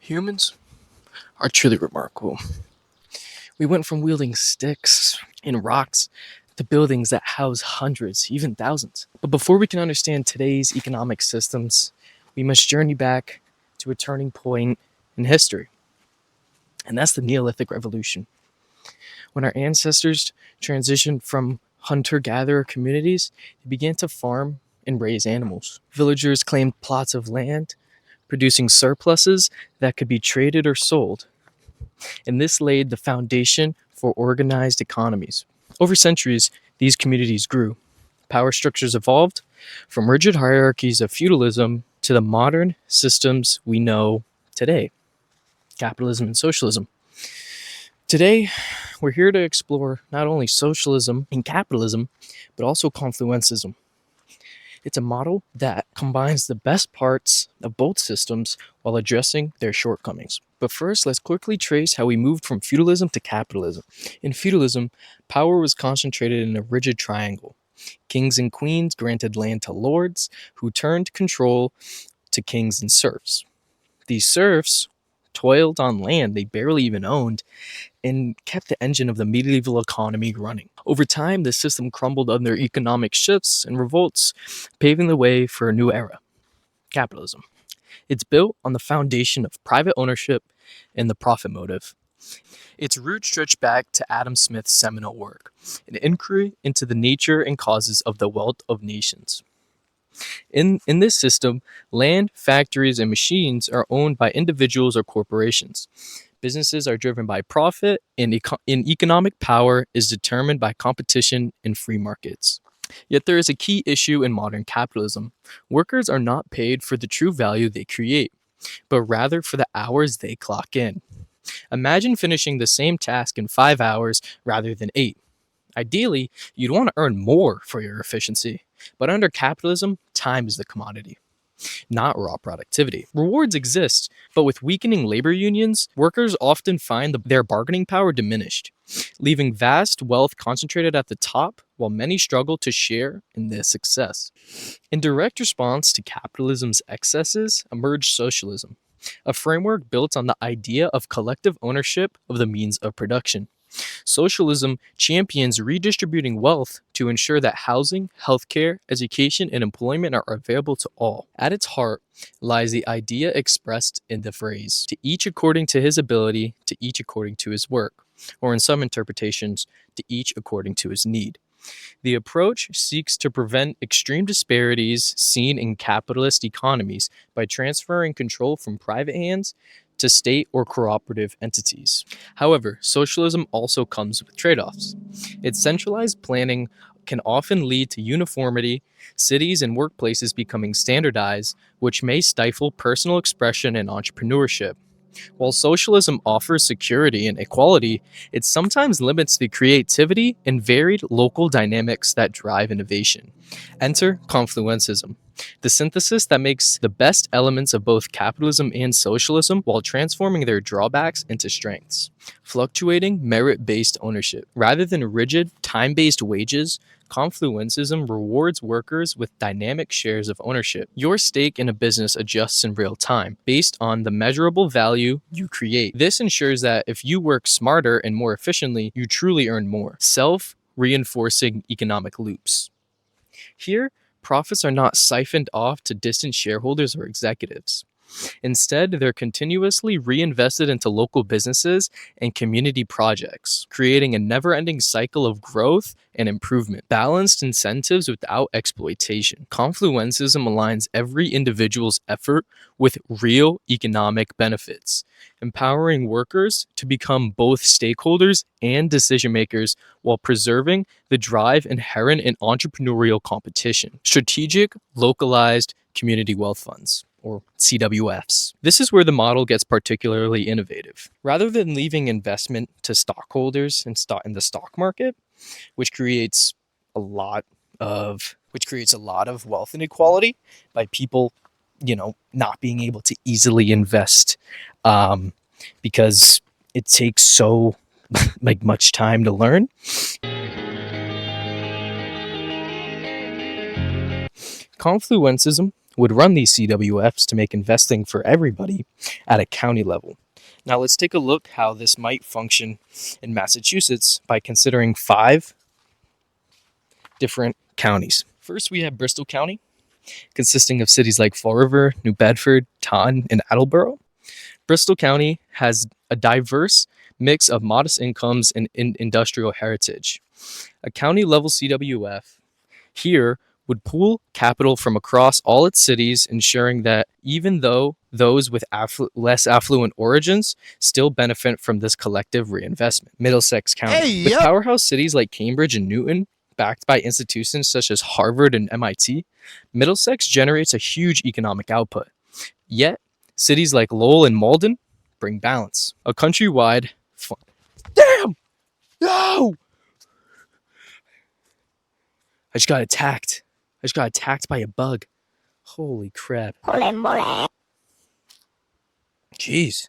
Humans are truly remarkable. We went from wielding sticks and rocks to buildings that house hundreds, even thousands. But before we can understand today's economic systems, we must journey back to a turning point in history, and that's the Neolithic Revolution. When our ancestors transitioned from hunter-gatherer communities, they began to farm and raise animals. Villagers claimed plots of land, producing surpluses that could be traded or sold, and this laid the foundation for organized economies. Over centuries, these communities grew. Power structures evolved from rigid hierarchies of feudalism to the modern systems we know today, capitalism and socialism. Today, we're here to explore not only socialism and capitalism, but also Confluencism. It's a model that combines the best parts of both systems while addressing their shortcomings. But first, let's quickly trace how we moved from feudalism to capitalism. In feudalism, power was concentrated in a rigid triangle. Kings and queens granted land to lords, who turned control to kings and serfs. These serfs toiled on land they barely even owned and kept the engine of the medieval economy running. Over time, the system crumbled under economic shifts and revolts, paving the way for a new era, capitalism. It's built on the foundation of private ownership and the profit motive. Its roots stretch back to Adam Smith's seminal work, an inquiry into the nature and causes of the wealth of nations. In this system, land, factories, and machines are owned by individuals or corporations. Businesses are driven by profit, and economic power is determined by competition in free markets. Yet there is a key issue in modern capitalism. Workers are not paid for the true value they create, but rather for the hours they clock in. Imagine finishing the same task in 5 hours rather than 8. Ideally, you'd want to earn more for your efficiency, but under capitalism, time is the commodity, not raw productivity. Rewards exist, but with weakening labor unions, workers often find their bargaining power diminished, leaving vast wealth concentrated at the top while many struggle to share in their success. In direct response to capitalism's excesses emerged socialism, a framework built on the idea of collective ownership of the means of production. Socialism champions redistributing wealth to ensure that housing, healthcare, education, and employment are available to all. At its heart lies the idea expressed in the phrase, to each according to his ability, to each according to his work, or in some interpretations, to each according to his need. The approach seeks to prevent extreme disparities seen in capitalist economies by transferring control from private hands to state or cooperative entities. However, socialism also comes with trade-offs. Its centralized planning can often lead to uniformity, cities and workplaces becoming standardized, which may stifle personal expression and entrepreneurship. While socialism offers security and equality, it sometimes limits the creativity and varied local dynamics that drive innovation. Enter Confluencism, the synthesis that makes the best elements of both capitalism and socialism while transforming their drawbacks into strengths. Fluctuating merit-based ownership. Rather than rigid, time-based wages, Confluencism rewards workers with dynamic shares of ownership. Your stake in a business adjusts in real time, based on the measurable value you create. This ensures that if you work smarter and more efficiently, you truly earn more. Self-reinforcing economic loops. Here, profits are not siphoned off to distant shareholders or executives. Instead, they're continuously reinvested into local businesses and community projects, creating a never-ending cycle of growth and improvement. Balanced incentives without exploitation. Confluencism aligns every individual's effort with real economic benefits, empowering workers to become both stakeholders and decision makers while preserving the drive inherent in entrepreneurial competition. Strategic, localized community wealth funds, or CWFs. This is where the model gets particularly innovative. Rather than leaving investment to stockholders in the stock market, which creates a lot of wealth inequality by people, not being able to easily invest because it takes so much time to learn. Confluencism would run these CWFs to make investing for everybody at a county level. Now let's take a look how this might function in Massachusetts by considering 5 different counties. First, we have Bristol County, consisting of cities like Fall River, New Bedford, Taunton, and Attleboro. Bristol County has a diverse mix of modest incomes and industrial heritage. A county level CWF here would pool capital from across all its cities, ensuring that even though those with less affluent origins still benefit from this collective reinvestment. Middlesex County, with powerhouse cities like Cambridge and Newton, backed by institutions such as Harvard and MIT, Middlesex generates a huge economic output. Yet, cities like Lowell and Malden bring balance. A countrywide fund. Damn! No! I just got attacked. I just got attacked by a bug. Holy crap. Jeez.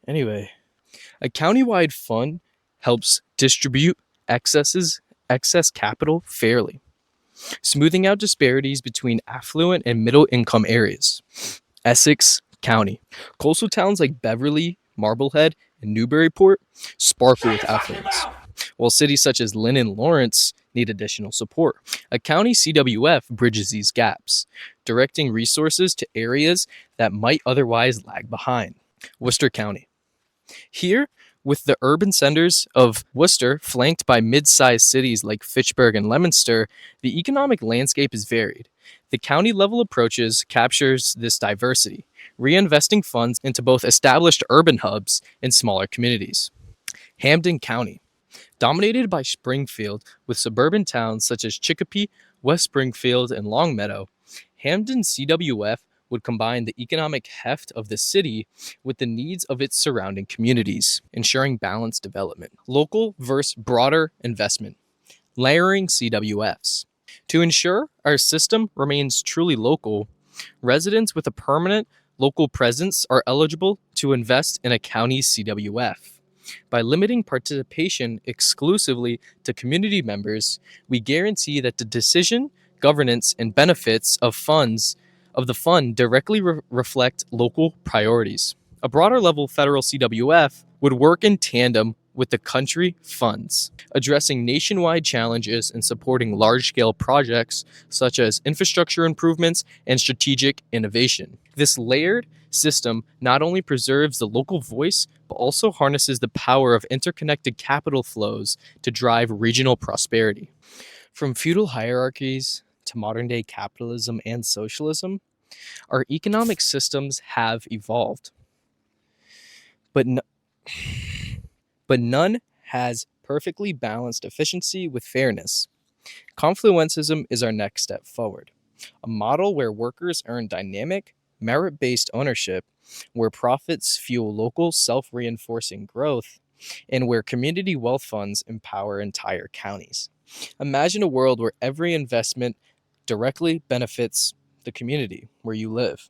Anyway, a countywide fund helps distribute excess capital fairly, smoothing out disparities between affluent and middle income areas. Essex County. Coastal towns like Beverly, Marblehead, and Newburyport sparkle with affluence, while cities such as Lynn and Lawrence need additional support. A county CWF bridges these gaps, directing resources to areas that might otherwise lag behind. Worcester County. Here, with the urban centers of Worcester flanked by mid-sized cities like Fitchburg and Leominster, the economic landscape is varied. The county-level approaches captures this diversity, reinvesting funds into both established urban hubs and smaller communities. Hampden County. Dominated by Springfield, with suburban towns such as Chicopee, West Springfield, and Longmeadow, Hampden CWF would combine the economic heft of the city with the needs of its surrounding communities, ensuring balanced development. Local versus broader investment. Layering CWFs. To ensure our system remains truly local, residents with a permanent local presence are eligible to invest in a county CWF. By limiting participation exclusively to community members, we guarantee that the decision, governance, and benefits of the fund directly reflect local priorities. A broader level federal CWF would work in tandem with the country funds, addressing nationwide challenges and supporting large-scale projects such as infrastructure improvements and strategic innovation. This layered system not only preserves the local voice, but also harnesses the power of interconnected capital flows to drive regional prosperity. From feudal hierarchies to modern-day capitalism and socialism, our economic systems have evolved. But none has perfectly balanced efficiency with fairness. Confluencism is our next step forward, a model where workers earn dynamic, merit-based ownership, where profits fuel local self-reinforcing growth, and where community wealth funds empower entire counties. Imagine a world where every investment directly benefits the community where you live.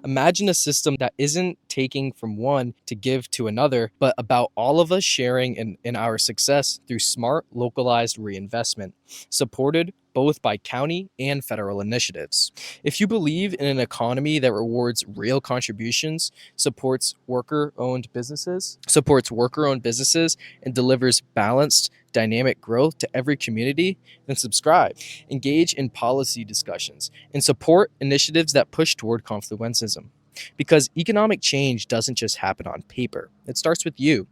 Imagine a system that isn't taking from one to give to another, but about all of us sharing in our success through smart, localized reinvestment, supported both by county and federal initiatives. If you believe in an economy that rewards real contributions, supports worker-owned businesses, and delivers balanced, dynamic growth to every community, then subscribe. Engage in policy discussions and support initiatives that push toward Confluencism. Because economic change doesn't just happen on paper. It starts with you,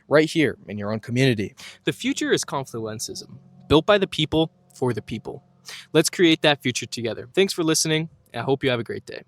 right here in your own community. The future is Confluencism, built by the people for the people. Let's create that future together. Thanks for listening. I hope you have a great day.